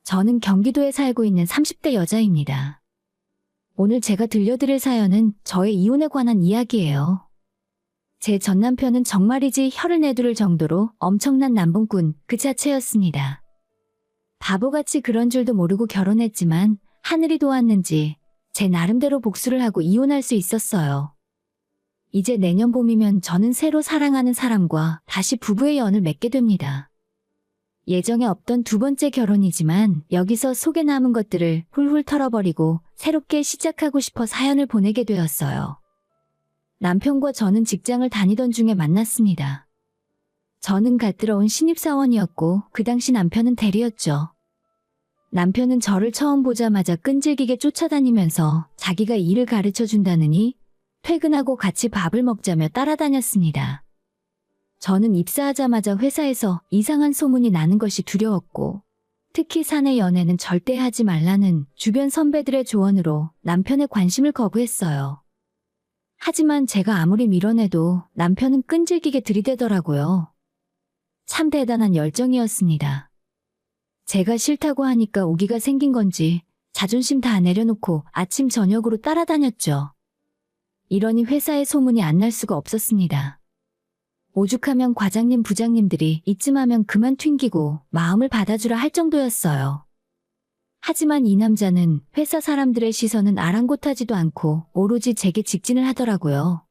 저는 경기도에 살고 있는 30대 여자입니다. 오늘 제가 들려드릴 사연은 저의 이혼에 관한 이야기예요. 제 전 남편은 정말이지 혀를 내두를 정도로 엄청난 남봉꾼 그 자체였습니다. 바보같이 그런 줄도 모르고 결혼했지만 하늘이 도왔는지 제 나름대로 복수를 하고 이혼할 수 있었어요. 이제 내년 봄이면 저는 새로 사랑하는 사람과 다시 부부의 연을 맺게 됩니다. 예정에 없던 두 번째 결혼이지만 여기서 속에 남은 것들을 훌훌 털어버리고 새롭게 시작하고 싶어 사연을 보내게 되었어요. 남편과 저는 직장을 다니던 중에 만났습니다. 저는 갓 들어온 신입사원이었고 그 당시 남편은 대리였죠. 남편은 저를 처음 보자마자 끈질기게 쫓아다니면서 자기가 일을 가르쳐준다느니 퇴근하고 같이 밥을 먹자며 따라다녔습니다. 저는 입사하자마자 회사에서 이상한 소문이 나는 것이 두려웠고 특히 사내 연애는 절대 하지 말라는 주변 선배들의 조언으로 남편의 관심을 거부했어요. 하지만 제가 아무리 밀어내도 남편은 끈질기게 들이대더라고요. 참 대단한 열정이었습니다. 제가 싫다고 하니까 오기가 생긴 건지 자존심 다 내려놓고 아침 저녁으로 따라다녔죠. 이러니 회사에 소문이 안 날 수가 없었습니다. 오죽하면 과장님 부장님들이 이쯤하면 그만 튕기고 마음을 받아주라 할 정도였어요. 하지만 이 남자는 회사 사람들의 시선은 아랑곳하지도 않고 오로지 제게 직진을 하더라고요.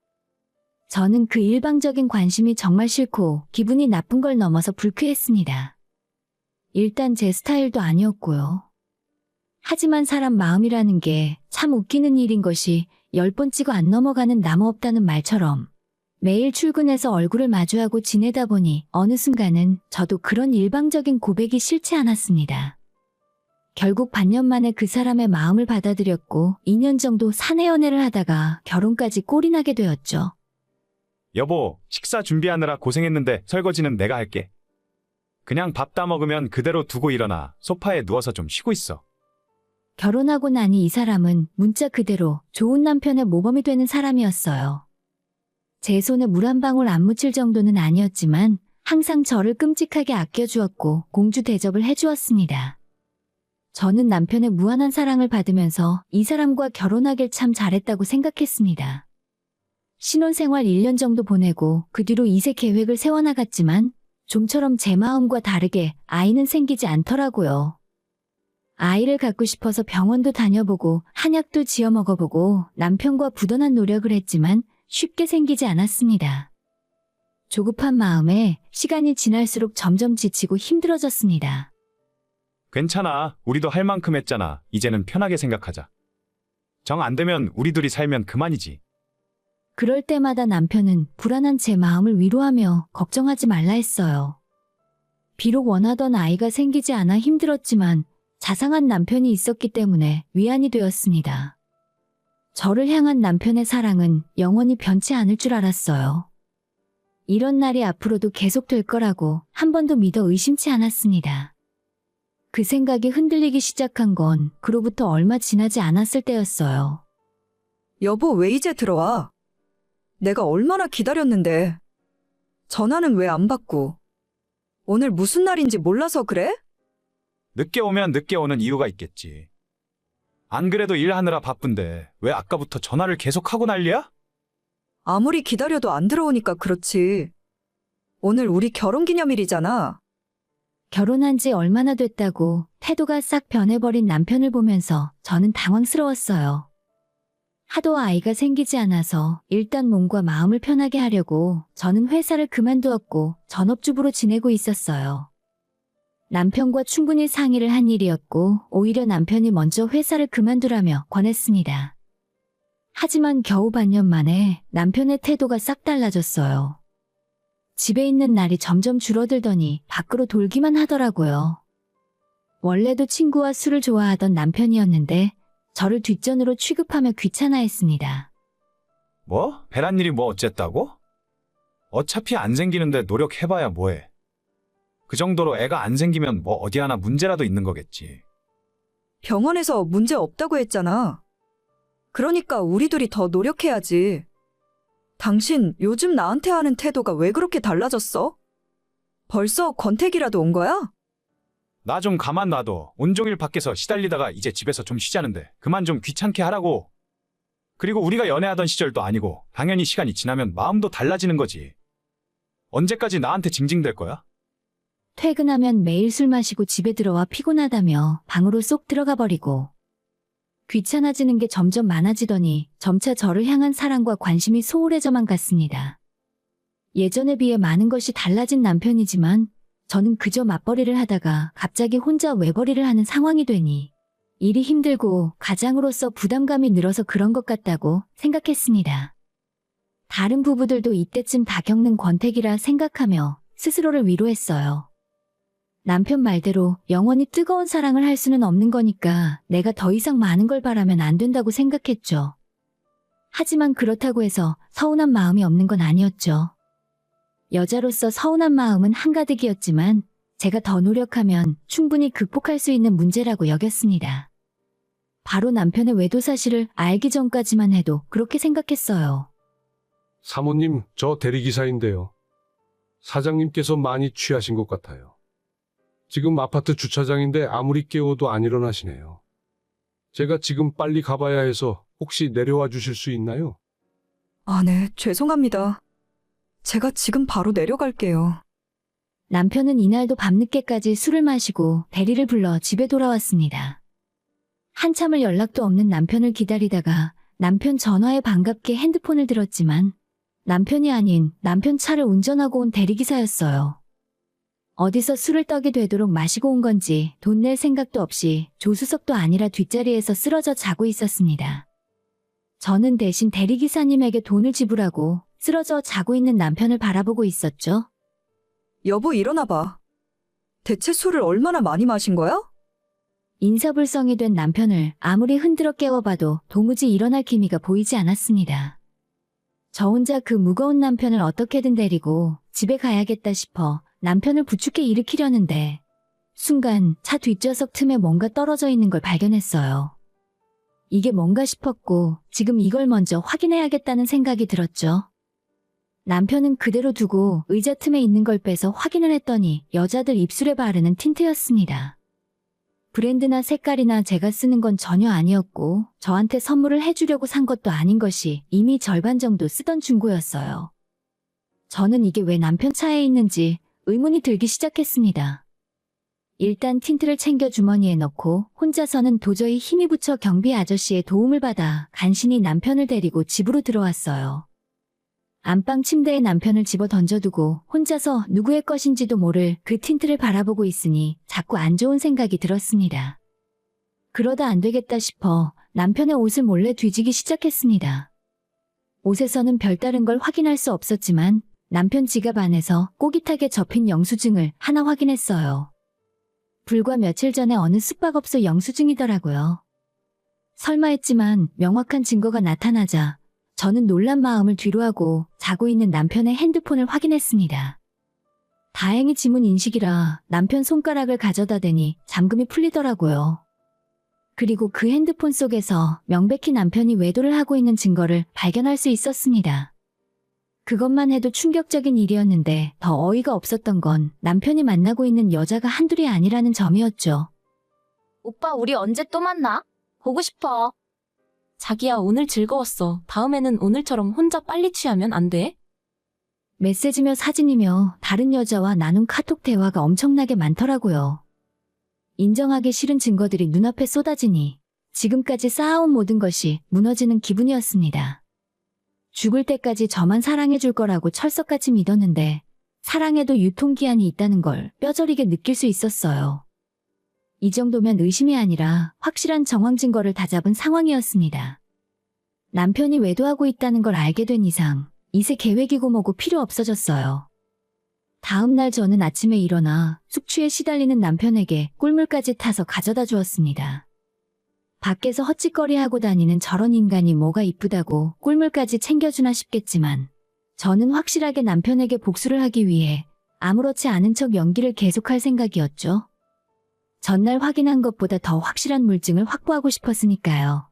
저는 그 일방적인 관심이 정말 싫고 기분이 나쁜 걸 넘어서 불쾌했습니다. 일단 제 스타일도 아니었고요. 하지만 사람 마음이라는 게 참 웃기는 일인 것이 10번 찍어 안 넘어가는 나무 없다는 말처럼 매일 출근해서 얼굴을 마주하고 지내다 보니 어느 순간은 저도 그런 일방적인 고백이 싫지 않았습니다. 결국 반년 만에 그 사람의 마음을 받아들였고 2년 정도 사내 연애를 하다가 결혼까지 꼴이 나게 되었죠. 여보, 식사 준비하느라 고생했는데 설거지는 내가 할게. 그냥 밥 다 먹으면 그대로 두고 일어나. 소파에 누워서 좀 쉬고 있어. 결혼하고 나니 이 사람은 문자 그대로 좋은 남편의 모범이 되는 사람이었어요. 제 손에 물 한 방울 안 묻힐 정도는 아니었지만 항상 저를 끔찍하게 아껴주었고 공주 대접을 해주었습니다. 저는 남편의 무한한 사랑을 받으면서 이 사람과 결혼하길 참 잘했다고 생각했습니다. 신혼생활 1년 정도 보내고 그 뒤로 이세 계획을 세워나갔지만 좀처럼 제 마음과 다르게 아이는 생기지 않더라고요. 아이를 갖고 싶어서 병원도 다녀보고 한약도 지어 먹어보고 남편과 부단한 노력을 했지만 쉽게 생기지 않았습니다. 조급한 마음에 시간이 지날수록 점점 지치고 힘들어졌습니다. 괜찮아. 우리도 할 만큼 했잖아. 이제는 편하게 생각하자. 정 안 되면 우리 둘이 살면 그만이지. 그럴 때마다 남편은 불안한 제 마음을 위로하며 걱정하지 말라 했어요. 비록 원하던 아이가 생기지 않아 힘들었지만 자상한 남편이 있었기 때문에 위안이 되었습니다. 저를 향한 남편의 사랑은 영원히 변치 않을 줄 알았어요. 이런 날이 앞으로도 계속될 거라고 한 번도 믿어 의심치 않았습니다. 그 생각이 흔들리기 시작한 건 그로부터 얼마 지나지 않았을 때였어요. 여보, 왜 이제 들어와? 내가 얼마나 기다렸는데. 전화는 왜 안 받고? 오늘 무슨 날인지 몰라서 그래? 늦게 오면 늦게 오는 이유가 있겠지. 안 그래도 일하느라 바쁜데 왜 아까부터 전화를 계속하고 난리야? 아무리 기다려도 안 들어오니까 그렇지. 오늘 우리 결혼기념일이잖아. 결혼한 지 얼마나 됐다고 태도가 싹 변해버린 남편을 보면서 저는 당황스러웠어요. 하도 아이가 생기지 않아서 일단 몸과 마음을 편하게 하려고 저는 회사를 그만두었고 전업주부로 지내고 있었어요. 남편과 충분히 상의를 한 일이었고 오히려 남편이 먼저 회사를 그만두라며 권했습니다. 하지만 겨우 반년 만에 남편의 태도가 싹 달라졌어요. 집에 있는 날이 점점 줄어들더니 밖으로 돌기만 하더라고요. 원래도 친구와 술을 좋아하던 남편이었는데 저를 뒷전으로 취급하며 귀찮아했습니다. 뭐? 배란 일이 뭐 어쨌다고? 어차피 안 생기는데 노력해봐야 뭐해. 그 정도로 애가 안 생기면 뭐 어디 하나 문제라도 있는 거겠지. 병원에서 문제 없다고 했잖아. 그러니까 우리 둘이 더 노력해야지. 당신 요즘 나한테 하는 태도가 왜 그렇게 달라졌어? 벌써 권태기라도 온 거야? 나 좀 가만 놔둬. 온종일 밖에서 시달리다가 이제 집에서 좀 쉬자는데 그만 좀 귀찮게 하라고. 그리고 우리가 연애하던 시절도 아니고 당연히 시간이 지나면 마음도 달라지는 거지. 언제까지 나한테 징징댈 거야? 퇴근하면 매일 술 마시고 집에 들어와 피곤하다며 방으로 쏙 들어가 버리고 귀찮아지는 게 점점 많아지더니 점차 저를 향한 사랑과 관심이 소홀해져만 갔습니다. 예전에 비해 많은 것이 달라진 남편이지만 저는 그저 맞벌이를 하다가 갑자기 혼자 외벌이를 하는 상황이 되니 일이 힘들고 가장으로서 부담감이 늘어서 그런 것 같다고 생각했습니다. 다른 부부들도 이때쯤 다 겪는 권태기라 생각하며 스스로를 위로했어요. 남편 말대로 영원히 뜨거운 사랑을 할 수는 없는 거니까 내가 더 이상 많은 걸 바라면 안 된다고 생각했죠. 하지만 그렇다고 해서 서운한 마음이 없는 건 아니었죠. 여자로서 서운한 마음은 한가득이었지만 제가 더 노력하면 충분히 극복할 수 있는 문제라고 여겼습니다. 바로 남편의 외도 사실을 알기 전까지만 해도 그렇게 생각했어요. 사모님, 저 대리기사인데요. 사장님께서 많이 취하신 것 같아요. 지금 아파트 주차장인데 아무리 깨워도 안 일어나시네요. 제가 지금 빨리 가봐야 해서 혹시 내려와 주실 수 있나요? 아, 네, 죄송합니다. 제가 지금 바로 내려갈게요. 남편은 이날도 밤늦게까지 술을 마시고 대리를 불러 집에 돌아왔습니다. 한참을 연락도 없는 남편을 기다리다가 남편 전화에 반갑게 핸드폰을 들었지만 남편이 아닌 남편 차를 운전하고 온 대리기사였어요. 어디서 술을 떡이 되도록 마시고 온 건지 돈 낼 생각도 없이 조수석도 아니라 뒷자리에서 쓰러져 자고 있었습니다. 저는 대신 대리기사님에게 돈을 지불하고 쓰러져 자고 있는 남편을 바라보고 있었죠. 여보, 일어나봐. 대체 술을 얼마나 많이 마신 거야? 인사불성이 된 남편을 아무리 흔들어 깨워봐도 도무지 일어날 기미가 보이지 않았습니다. 저 혼자 그 무거운 남편을 어떻게든 데리고 집에 가야겠다 싶어 남편을 부축해 일으키려는데 순간 차 뒷좌석 틈에 뭔가 떨어져 있는 걸 발견했어요. 이게 뭔가 싶었고 지금 이걸 먼저 확인해야겠다는 생각이 들었죠. 남편은 그대로 두고 의자 틈에 있는 걸 빼서 확인을 했더니 여자들 입술에 바르는 틴트였습니다. 브랜드나 색깔이나 제가 쓰는 건 전혀 아니었고 저한테 선물을 해주려고 산 것도 아닌 것이 이미 절반 정도 쓰던 중고였어요. 저는 이게 왜 남편 차에 있는지 의문이 들기 시작했습니다. 일단 틴트를 챙겨 주머니에 넣고 혼자서는 도저히 힘이 붙여 경비 아저씨의 도움을 받아 간신히 남편을 데리고 집으로 들어왔어요. 안방 침대에 남편을 집어 던져두고 혼자서 누구의 것인지도 모를 그 틴트를 바라보고 있으니 자꾸 안 좋은 생각이 들었습니다. 그러다 안 되겠다 싶어 남편의 옷을 몰래 뒤지기 시작했습니다. 옷에서는 별다른 걸 확인할 수 없었지만 남편 지갑 안에서 꼬깃하게 접힌 영수증을 하나 확인했어요. 불과 며칠 전에 어느 숙박업소 영수증이더라고요. 설마 했지만 명확한 증거가 나타나자 저는 놀란 마음을 뒤로하고 자고 있는 남편의 핸드폰을 확인했습니다. 다행히 지문 인식이라 남편 손가락을 가져다 대니 잠금이 풀리더라고요. 그리고 그 핸드폰 속에서 명백히 남편이 외도를 하고 있는 증거를 발견할 수 있었습니다. 그것만 해도 충격적인 일이었는데 더 어이가 없었던 건 남편이 만나고 있는 여자가 한둘이 아니라는 점이었죠. 오빠, 우리 언제 또 만나? 보고 싶어. 자기야, 오늘 즐거웠어. 다음에는 오늘처럼 혼자 빨리 취하면 안 돼? 메시지며 사진이며 다른 여자와 나눈 카톡 대화가 엄청나게 많더라고요. 인정하기 싫은 증거들이 눈앞에 쏟아지니 지금까지 쌓아온 모든 것이 무너지는 기분이었습니다. 죽을 때까지 저만 사랑해줄 거라고 철석같이 믿었는데 사랑에도 유통기한이 있다는 걸 뼈저리게 느낄 수 있었어요. 이 정도면 의심이 아니라 확실한 정황 증거를 다잡은 상황이었습니다. 남편이 외도하고 있다는 걸 알게 된 이상 이세 계획이고 뭐고 필요 없어졌어요. 다음 날 저는 아침에 일어나 숙취에 시달리는 남편에게 꿀물까지 타서 가져다 주었습니다. 밖에서 헛짓거리하고 다니는 저런 인간이 뭐가 이쁘다고 꿀물까지 챙겨주나 싶겠지만 저는 확실하게 남편에게 복수를 하기 위해 아무렇지 않은 척 연기를 계속할 생각이었죠. 전날 확인한 것보다 더 확실한 물증을 확보하고 싶었으니까요.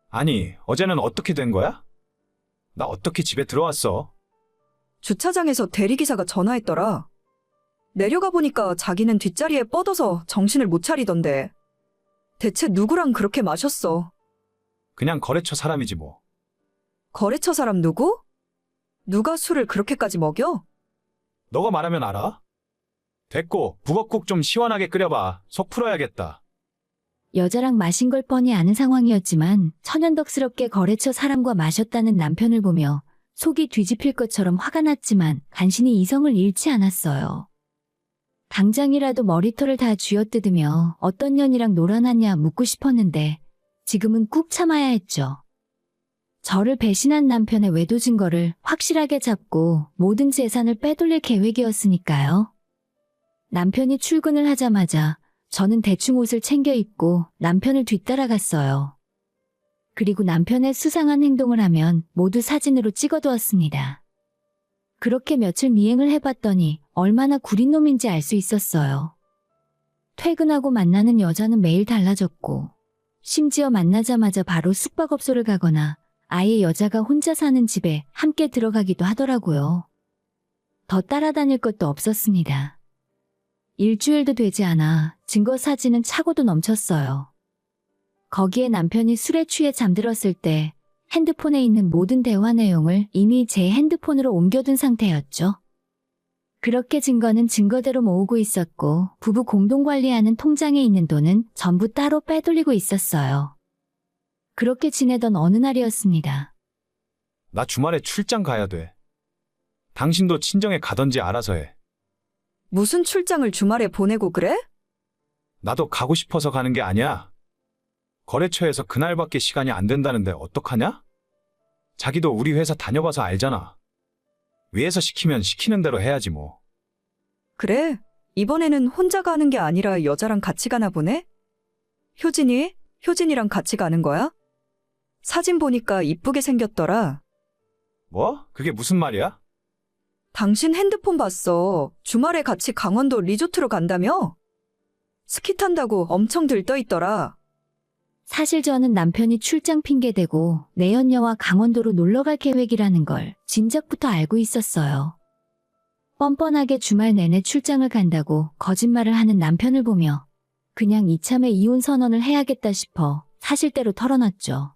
아니, 어제는 어떻게 된 거야? 나 어떻게 집에 들어왔어? 주차장에서 대리기사가 전화했더라. 내려가 보니까 자기는 뒷자리에 뻗어서 정신을 못 차리던데. 대체 누구랑 그렇게 마셨어? 그냥 거래처 사람이지 뭐. 거래처 사람 누구? 누가 술을 그렇게까지 먹여? 너가 말하면 알아? 됐고 북엇국 좀 시원하게 끓여봐. 속 풀어야겠다. 여자랑 마신 걸 뻔히 아는 상황이었지만 천연덕스럽게 거래처 사람과 마셨다는 남편을 보며 속이 뒤집힐 것처럼 화가 났지만 간신히 이성을 잃지 않았어요. 당장이라도 머리털을 다 쥐어뜯으며 어떤 년이랑 놀아났냐 묻고 싶었는데 지금은 꾹 참아야 했죠. 저를 배신한 남편의 외도 증거를 확실하게 잡고 모든 재산을 빼돌릴 계획이었으니까요. 남편이 출근을 하자마자 저는 대충 옷을 챙겨 입고 남편을 뒤따라갔어요. 그리고 남편의 수상한 행동을 하면 모두 사진으로 찍어두었습니다. 그렇게 며칠 미행을 해봤더니 얼마나 구린 놈인지 알 수 있었어요. 퇴근하고 만나는 여자는 매일 달라졌고 심지어 만나자마자 바로 숙박업소를 가거나 아예 여자가 혼자 사는 집에 함께 들어가기도 하더라고요. 더 따라다닐 것도 없었습니다. 일주일도 되지 않아 증거 사진은 차고도 넘쳤어요. 거기에 남편이 술에 취해 잠들었을 때 핸드폰에 있는 모든 대화 내용을 이미 제 핸드폰으로 옮겨둔 상태였죠. 그렇게 증거는 증거대로 모으고 있었고 부부 공동 관리하는 통장에 있는 돈은 전부 따로 빼돌리고 있었어요. 그렇게 지내던 어느 날이었습니다. 나 주말에 출장 가야 돼. 당신도 친정에 가던지 알아서 해. 무슨 출장을 주말에 보내고 그래? 나도 가고 싶어서 가는 게 아니야. 거래처에서 그날밖에 시간이 안 된다는데 어떡하냐? 자기도 우리 회사 다녀봐서 알잖아. 위에서 시키면 시키는 대로 해야지 뭐. 그래, 이번에는 혼자 가는 게 아니라 여자랑 같이 가나 보네? 효진이랑 같이 가는 거야? 사진 보니까 이쁘게 생겼더라. 뭐? 그게 무슨 말이야? 당신 핸드폰 봤어. 주말에 같이 강원도 리조트로 간다며? 스키 탄다고 엄청 들떠있더라. 사실 저는 남편이 출장 핑계대고 내연녀와 강원도로 놀러갈 계획이라는 걸 진작부터 알고 있었어요. 뻔뻔하게 주말 내내 출장을 간다고 거짓말을 하는 남편을 보며 그냥 이참에 이혼 선언을 해야겠다 싶어 사실대로 털어놨죠.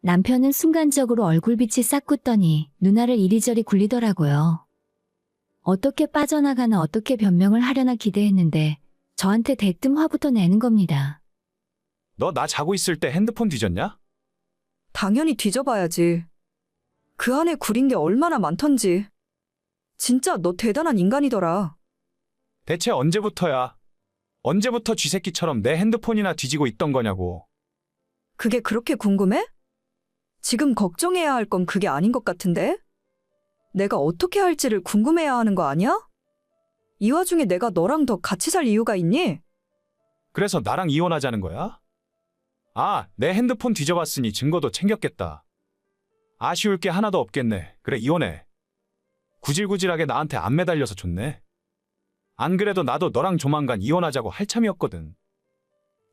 남편은 순간적으로 얼굴빛이 싹굳더니 눈알을 이리저리 굴리더라고요. 어떻게 빠져나가나 어떻게 변명을 하려나 기대했는데 저한테 대뜸 화부터 내는 겁니다. 너 나 자고 있을 때 핸드폰 뒤졌냐? 당연히 뒤져봐야지. 그 안에 구린 게 얼마나 많던지. 진짜 너 대단한 인간이더라. 대체 언제부터야? 언제부터 쥐새끼처럼 내 핸드폰이나 뒤지고 있던 거냐고. 그게 그렇게 궁금해? 지금 걱정해야 할 건 그게 아닌 것 같은데? 내가 어떻게 할지를 궁금해야 하는 거 아니야? 이 와중에 내가 너랑 더 같이 살 이유가 있니? 그래서 나랑 이혼하자는 거야? 아, 내 핸드폰 뒤져봤으니 증거도 챙겼겠다. 아쉬울 게 하나도 없겠네. 그래, 이혼해. 구질구질하게 나한테 안 매달려서 좋네. 안 그래도 나도 너랑 조만간 이혼하자고 할 참이었거든.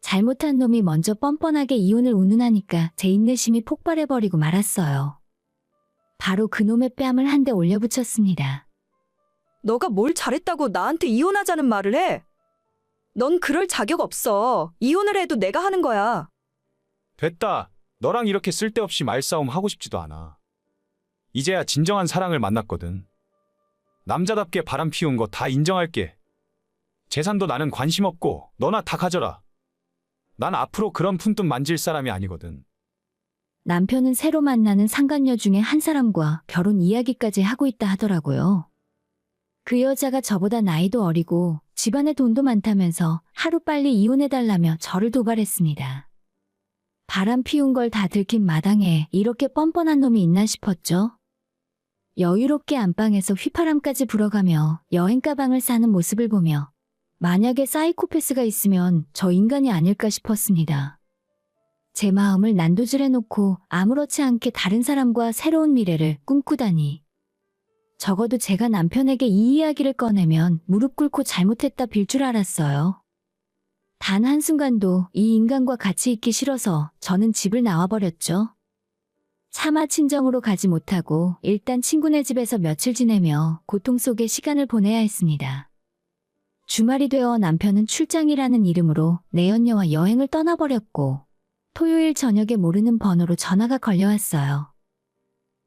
잘못한 놈이 먼저 뻔뻔하게 이혼을 운운하니까 제 인내심이 폭발해버리고 말았어요. 바로 그놈의 뺨을 한 대 올려붙였습니다. 너가 뭘 잘했다고 나한테 이혼하자는 말을 해? 넌 그럴 자격 없어. 이혼을 해도 내가 하는 거야. 됐다. 너랑 이렇게 쓸데없이 말싸움 하고 싶지도 않아. 이제야 진정한 사랑을 만났거든. 남자답게 바람 피운 거 다 인정할게. 재산도 나는 관심 없고 너나 다 가져라. 난 앞으로 그런 푼돈 만질 사람이 아니거든. 남편은 새로 만나는 상간녀 중에 한 사람과 결혼 이야기까지 하고 있다 하더라고요. 그 여자가 저보다 나이도 어리고 집안에 돈도 많다면서 하루빨리 이혼해달라며 저를 도발했습니다. 바람 피운 걸 다 들킨 마당에 이렇게 뻔뻔한 놈이 있나 싶었죠. 여유롭게 안방에서 휘파람까지 불어가며 여행 가방을 싸는 모습을 보며 만약에 사이코패스가 있으면 저 인간이 아닐까 싶었습니다. 제 마음을 난도질해놓고 아무렇지 않게 다른 사람과 새로운 미래를 꿈꾸다니. 적어도 제가 남편에게 이 이야기를 꺼내면 무릎 꿇고 잘못했다 빌 줄 알았어요. 단 한순간도 이 인간과 같이 있기 싫어서 저는 집을 나와버렸죠. 차마 친정으로 가지 못하고 일단 친구네 집에서 며칠 지내며 고통 속에 시간을 보내야 했습니다. 주말이 되어 남편은 출장이라는 이름으로 내연녀와 여행을 떠나버렸고 토요일 저녁에 모르는 번호로 전화가 걸려왔어요.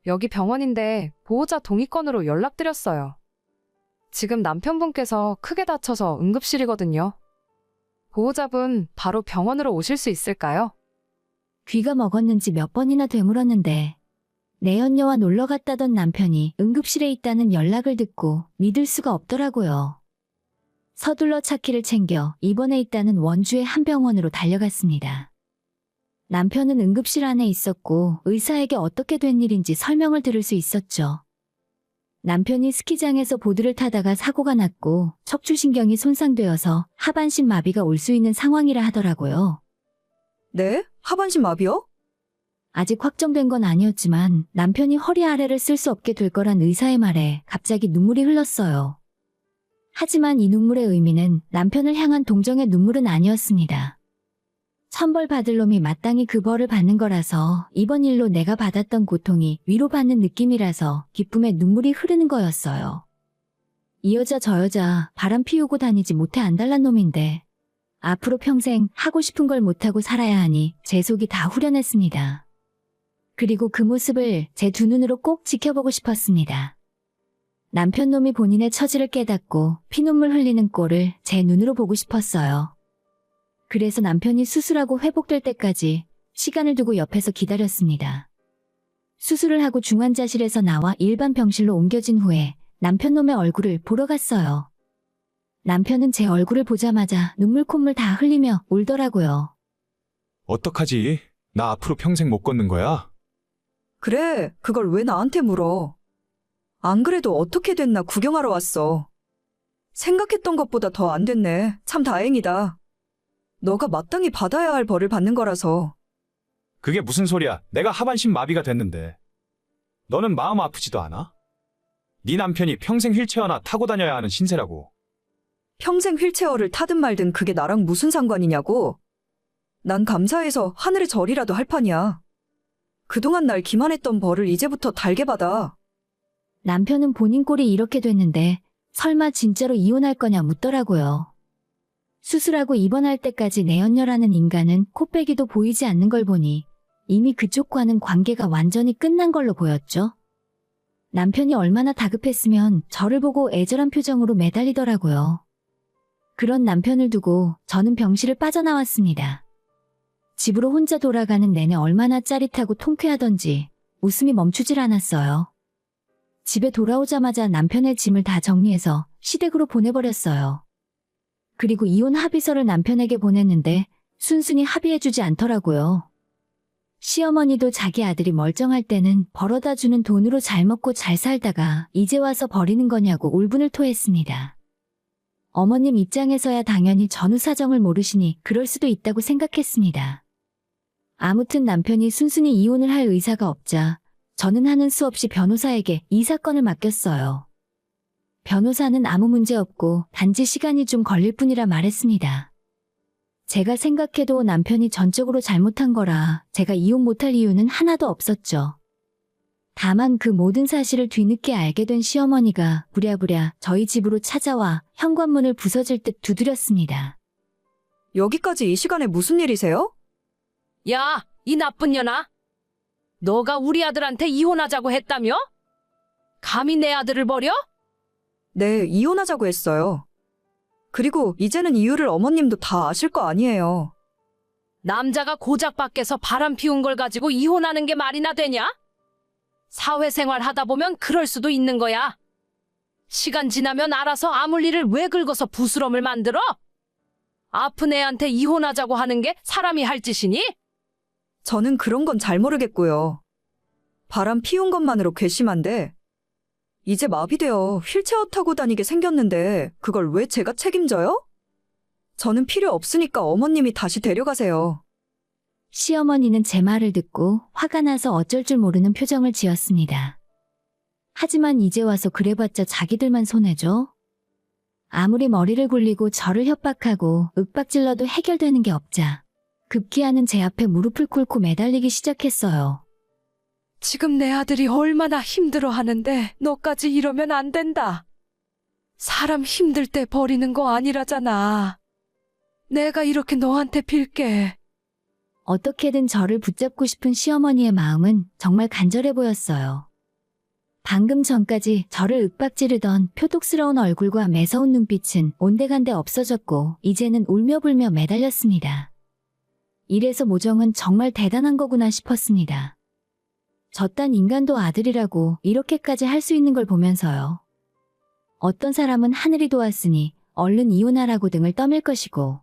여기 병원인데 보호자 동의권으로 연락드렸어요. 지금 남편분께서 크게 다쳐서 응급실이거든요. 보호자분 바로 병원으로 오실 수 있을까요? 귀가 먹었는지 몇 번이나 되물었는데 내연녀와 놀러 갔다던 남편이 응급실에 있다는 연락을 듣고 믿을 수가 없더라고요. 서둘러 차키를 챙겨 입원해 있다는 원주의 한 병원으로 달려갔습니다. 남편은 응급실 안에 있었고 의사에게 어떻게 된 일인지 설명을 들을 수 있었죠. 남편이 스키장에서 보드를 타다가 사고가 났고 척추신경이 손상되어서 하반신 마비가 올 수 있는 상황이라 하더라고요. 네? 하반신 마비요? 아직 확정된 건 아니었지만 남편이 허리 아래를 쓸 수 없게 될 거란 의사의 말에 갑자기 눈물이 흘렀어요. 하지만 이 눈물의 의미는 남편을 향한 동정의 눈물은 아니었습니다. 천벌 받을 놈이 마땅히 그 벌을 받는 거라서 이번 일로 내가 받았던 고통이 위로받는 느낌이라서 기쁨의 눈물이 흐르는 거였어요. 이 여자 저 여자 바람 피우고 다니지 못해 안달난 놈인데 앞으로 평생 하고 싶은 걸 못하고 살아야 하니 제 속이 다 후련했습니다. 그리고 그 모습을 제 두 눈으로 꼭 지켜보고 싶었습니다. 남편 놈이 본인의 처지를 깨닫고 피눈물 흘리는 꼴을 제 눈으로 보고 싶었어요. 그래서 남편이 수술하고 회복될 때까지 시간을 두고 옆에서 기다렸습니다. 수술을 하고 중환자실에서 나와 일반 병실로 옮겨진 후에 남편 놈의 얼굴을 보러 갔어요. 남편은 제 얼굴을 보자마자 눈물 콧물 다 흘리며 울더라고요. 어떡하지? 나 앞으로 평생 못 걷는 거야? 그래, 그걸 왜 나한테 물어? 안 그래도 어떻게 됐나 구경하러 왔어. 생각했던 것보다 더 안 됐네. 참 다행이다. 너가 마땅히 받아야 할 벌을 받는 거라서. 그게 무슨 소리야? 내가 하반신 마비가 됐는데. 너는 마음 아프지도 않아? 네 남편이 평생 휠체어나 타고 다녀야 하는 신세라고. 평생 휠체어를 타든 말든 그게 나랑 무슨 상관이냐고. 난 감사해서 하늘의 절이라도 할 판이야. 그동안 날 기만했던 벌을 이제부터 달게 받아. 남편은 본인 꼴이 이렇게 됐는데 설마 진짜로 이혼할 거냐 묻더라고요. 수술하고 입원할 때까지 내연녀라는 인간은 코빼기도 보이지 않는 걸 보니 이미 그쪽과는 관계가 완전히 끝난 걸로 보였죠. 남편이 얼마나 다급했으면 저를 보고 애절한 표정으로 매달리더라고요. 그런 남편을 두고 저는 병실을 빠져나왔습니다. 집으로 혼자 돌아가는 내내 얼마나 짜릿하고 통쾌하던지 웃음이 멈추질 않았어요. 집에 돌아오자마자 남편의 짐을 다 정리해서 시댁으로 보내버렸어요. 그리고 이혼 합의서를 남편에게 보냈는데 순순히 합의해주지 않더라고요. 시어머니도 자기 아들이 멀쩡할 때는 벌어다 주는 돈으로 잘 먹고 잘 살다가 이제 와서 버리는 거냐고 울분을 토했습니다. 어머님 입장에서야 당연히 전후 사정을 모르시니 그럴 수도 있다고 생각했습니다. 아무튼 남편이 순순히 이혼을 할 의사가 없자 저는 하는 수 없이 변호사에게 이 사건을 맡겼어요. 변호사는 아무 문제 없고 단지 시간이 좀 걸릴 뿐이라 말했습니다. 제가 생각해도 남편이 전적으로 잘못한 거라 제가 이혼 못할 이유는 하나도 없었죠. 다만 그 모든 사실을 뒤늦게 알게 된 시어머니가 부랴부랴 저희 집으로 찾아와 현관문을 부서질 듯 두드렸습니다. 여기까지 이 시간에 무슨 일이세요? 야, 이 나쁜 년아! 너가 우리 아들한테 이혼하자고 했다며? 감히 내 아들을 버려? 네, 이혼하자고 했어요. 그리고 이제는 이유를 어머님도 다 아실 거 아니에요. 남자가 고작 밖에서 바람 피운 걸 가지고 이혼하는 게 말이나 되냐? 사회생활 하다 보면 그럴 수도 있는 거야. 시간 지나면 알아서 아물 일을 왜 긁어서 부스럼을 만들어? 아픈 애한테 이혼하자고 하는 게 사람이 할 짓이니? 저는 그런 건 잘 모르겠고요. 바람 피운 것만으로 괘씸한데 이제 마비되어 휠체어 타고 다니게 생겼는데 그걸 왜 제가 책임져요? 저는 필요 없으니까 어머님이 다시 데려가세요. 시어머니는 제 말을 듣고 화가 나서 어쩔 줄 모르는 표정을 지었습니다. 하지만 이제 와서 그래봤자 자기들만 손해죠. 아무리 머리를 굴리고 저를 협박하고 윽박질러도 해결되는 게 없자 급기야는 제 앞에 무릎을 꿇고 매달리기 시작했어요. 지금 내 아들이 얼마나 힘들어하는데 너까지 이러면 안 된다. 사람 힘들 때 버리는 거 아니라잖아. 내가 이렇게 너한테 빌게. 어떻게든 저를 붙잡고 싶은 시어머니의 마음은 정말 간절해 보였어요. 방금 전까지 저를 윽박지르던 표독스러운 얼굴과 매서운 눈빛은 온데간데 없어졌고 이제는 울며불며 매달렸습니다. 이래서 모정은 정말 대단한 거구나 싶었습니다. 저딴 인간도 아들이라고 이렇게까지 할 수 있는 걸 보면서요. 어떤 사람은 하늘이 도왔으니 얼른 이혼하라고 등을 떠밀 것이고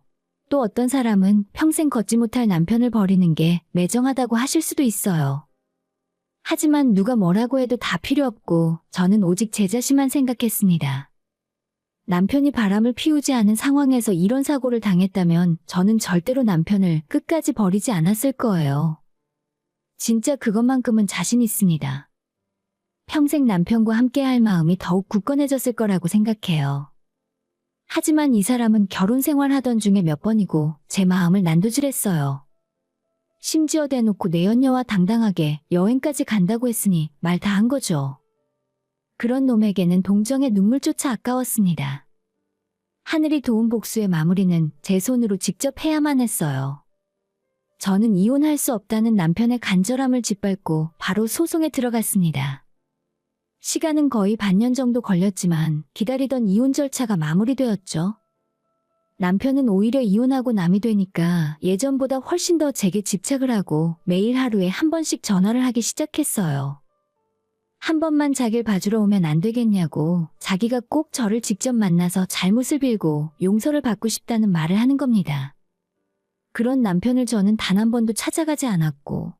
또 어떤 사람은 평생 걷지 못할 남편을 버리는 게 매정하다고 하실 수도 있어요. 하지만 누가 뭐라고 해도 다 필요 없고 저는 오직 제 자신만 생각했습니다. 남편이 바람을 피우지 않은 상황에서 이런 사고를 당했다면 저는 절대로 남편을 끝까지 버리지 않았을 거예요. 진짜 그것만큼은 자신 있습니다. 평생 남편과 함께 할 마음이 더욱 굳건해졌을 거라고 생각해요. 하지만 이 사람은 결혼 생활하던 중에 몇 번이고 제 마음을 난도질했어요. 심지어 대놓고 내연녀와 당당하게 여행까지 간다고 했으니 말 다 한 거죠. 그런 놈에게는 동정의 눈물조차 아까웠습니다. 하늘이 도운 복수의 마무리는 제 손으로 직접 해야만 했어요. 저는 이혼할 수 없다는 남편의 간절함을 짓밟고 바로 소송에 들어갔습니다. 시간은 거의 반년 정도 걸렸지만 기다리던 이혼 절차가 마무리되었죠. 남편은 오히려 이혼하고 남이 되니까 예전보다 훨씬 더 제게 집착을 하고 매일 하루에 한 번씩 전화를 하기 시작했어요. 한 번만 자기를 봐주러 오면 안 되겠냐고 자기가 꼭 저를 직접 만나서 잘못을 빌고 용서를 받고 싶다는 말을 하는 겁니다. 그런 남편을 저는 단 한 번도 찾아가지 않았고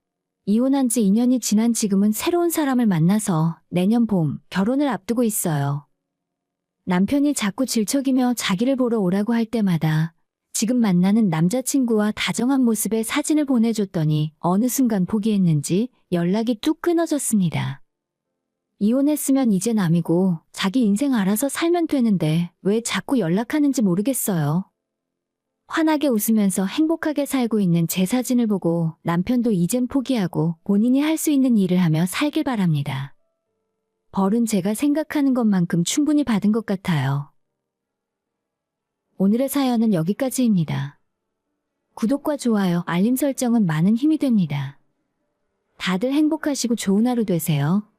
이혼한 지 2년이 지난 지금은 새로운 사람을 만나서 내년 봄 결혼을 앞두고 있어요. 남편이 자꾸 질척이며 자기를 보러 오라고 할 때마다 지금 만나는 남자친구와 다정한 모습의 사진을 보내줬더니 어느 순간 포기했는지 연락이 뚝 끊어졌습니다. 이혼했으면 이제 남이고 자기 인생 알아서 살면 되는데 왜 자꾸 연락하는지 모르겠어요. 환하게 웃으면서 행복하게 살고 있는 제 사진을 보고 남편도 이젠 포기하고 본인이 할 수 있는 일을 하며 살길 바랍니다. 벌은 제가 생각하는 것만큼 충분히 받은 것 같아요. 오늘의 사연은 여기까지입니다. 구독과 좋아요, 알림 설정은 많은 힘이 됩니다. 다들 행복하시고 좋은 하루 되세요.